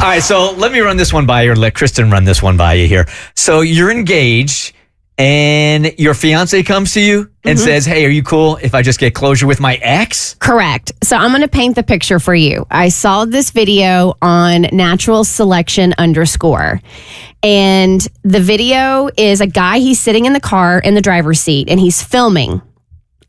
All right, so let me run this one by you, or let Kristen run this one by you here. So you're engaged, and your fiance comes to you and says, hey, are you cool if I just get closure with my ex? Correct. So I'm going to paint the picture for you. I saw this video on Natural Selection _. And the video is a guy, he's sitting in the car in the driver's seat, and he's filming.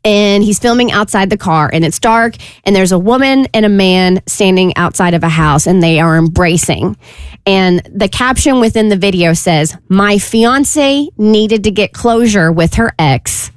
And he's filming outside the car, and it's dark, and there's a woman and a man standing outside of a house, and they are embracing. And the caption within the video says, my fiance needed to get closure with her ex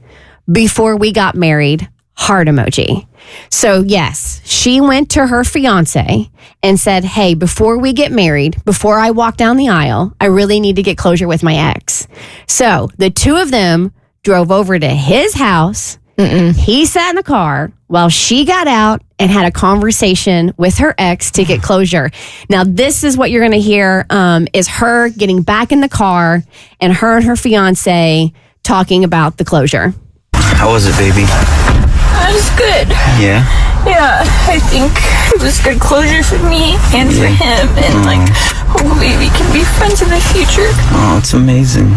before we got married, heart emoji. So yes, she went to her fiance and said, hey, before we get married, before I walk down the aisle, I really need to get closure with my ex. So the two of them drove over to his house. He sat in the car while she got out and had a conversation with her ex to get closure. Now, this is what you're going to hear is her getting back in the car and her fiance talking about the closure. How was it, baby? It was good. Yeah? Yeah, I think it was good closure for me and for him. And hopefully we can be friends in the future. Oh, it's amazing.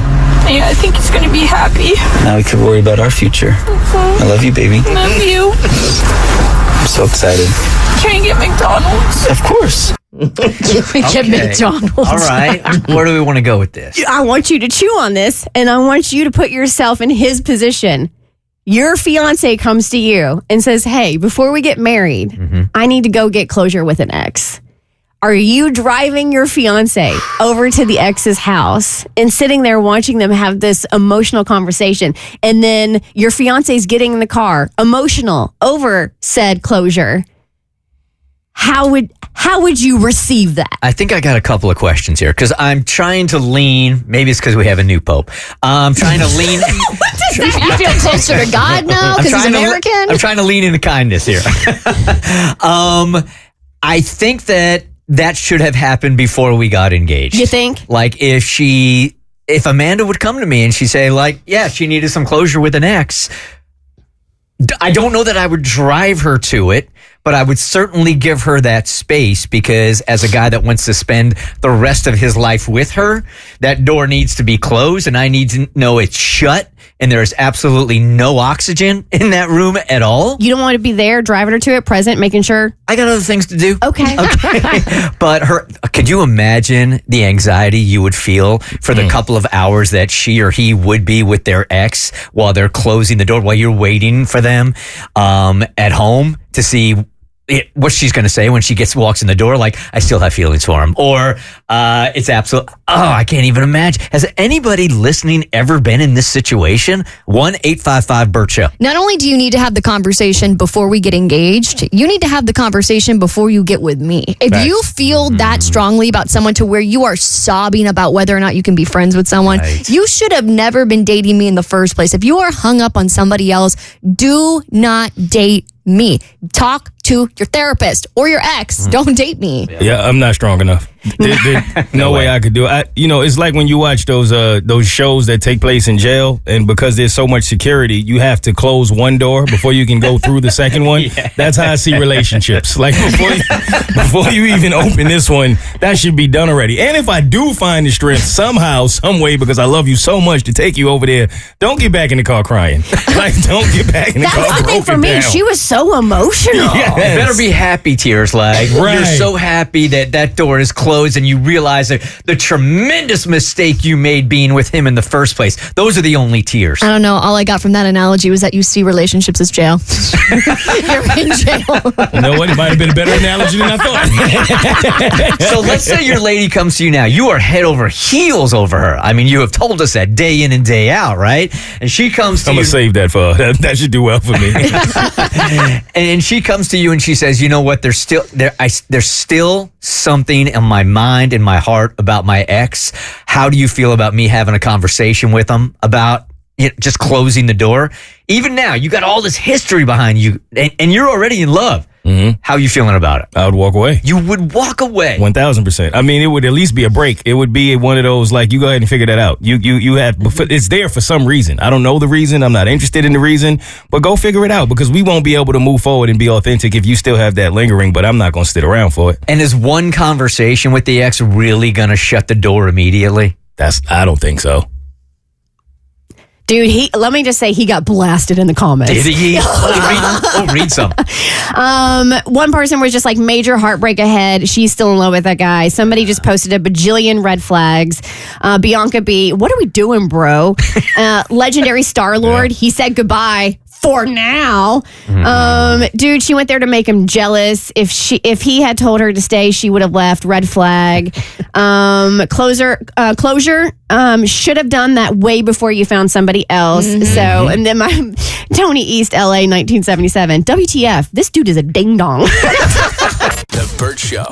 Yeah, I think he's going to be happy. Now we can worry about our future. I love you, baby. Love you. I'm so excited. Can I get McDonald's? Of course. Get McDonald's. All right. Where do we want to go with this? I want you to chew on this, and I want you to put yourself in his position. Your fiance comes to you and says, hey, before we get married, I need to go get closure with an ex. Are you driving your fiance over to the ex's house and sitting there watching them have this emotional conversation? And then your fiance's getting in the car, emotional, over said closure. How would you receive that? I think I got a couple of questions here because I'm trying to lean. Maybe it's because we have a new pope. I'm trying to lean. You feel closer to God now because he's American? I'm trying to lean into kindness here. I think that should have happened before we got engaged. You think? Like if Amanda would come to me and she'd say like, yeah, she needed some closure with an ex. I don't know that I would drive her to it, but I would certainly give her that space because as a guy that wants to spend the rest of his life with her, that door needs to be closed and I need to know it's shut and there is absolutely no oxygen in that room at all. You don't want to be there driving her to it, present, making sure? I got other things to do. Okay. But could you imagine the anxiety you would feel for the couple of hours that she or he would be with their ex while they're closing the door, while you're waiting for them at home to see what she's going to say when she walks in the door, like, I still have feelings for him. Or it's absolute, I can't even imagine. Has anybody listening ever been in this situation? 1-855-BERT Show. Not only do you need to have the conversation before we get engaged, you need to have the conversation before you get with me. If you feel that strongly about someone to where you are sobbing about whether or not you can be friends with someone, you should have never been dating me in the first place. If you are hung up on somebody else, do not date me. Talk to your therapist or your ex. Don't date me. Yeah, I'm not strong enough. No way I could do it. It's like when you watch those shows that take place in jail, and because there's so much security, you have to close one door before you can go through the second one. That's how I see relationships. Like before you even open this one, that should be done already. And if I do find the strength somehow, some way, because I love you so much to take you over there, don't get back in the car crying. Like, don't get back in the car. That's the thing for me. Down. She was so emotional. Yes. It better be happy tears. Like, you're so happy that door is closed and you realize that the tremendous mistake you made being with him in the first place. Those are the only tears. I don't know. All I got from that analogy was that you see relationships as jail. You're in jail. You know what? It might have been a better analogy than I thought. So let's say your lady comes to you now. You are head over heels over her. I mean, you have told us that day in and day out, right? And she comes to you. I'm going to save that for her. That should do well for me. And she comes to you and she says, you know what? There's still something in my mind, in my heart about my ex. How do you feel about me having a conversation with him about just closing the door? Even now, you got all this history behind you and you're already in love. How you feeling about it? I would walk away. You would walk away. 1,000%. I mean, it would at least be a break. It would be one of those, like, you go ahead and figure that out. You have, it's there for some reason. I don't know the reason. I'm not interested in the reason, but go figure it out, because we won't be able to move forward and be authentic if you still have that lingering, but I'm not going to sit around for it. And is one conversation with the ex really going to shut the door immediately? I don't think so. Dude, let me just say he got blasted in the comments. Did he? Read some. One person was just like, major heartbreak ahead. She's still in love with that guy. Somebody just posted a bajillion red flags. Bianca B, what are we doing, bro? Legendary Star-Lord, he said goodbye. For now. Dude, she went there to make him jealous. If he had told her to stay, she would have left. Red flag. Closure should have done that way before you found somebody else. So, and then my Tony East, LA, 1977. WTF, this dude is a ding dong. The Bert Show.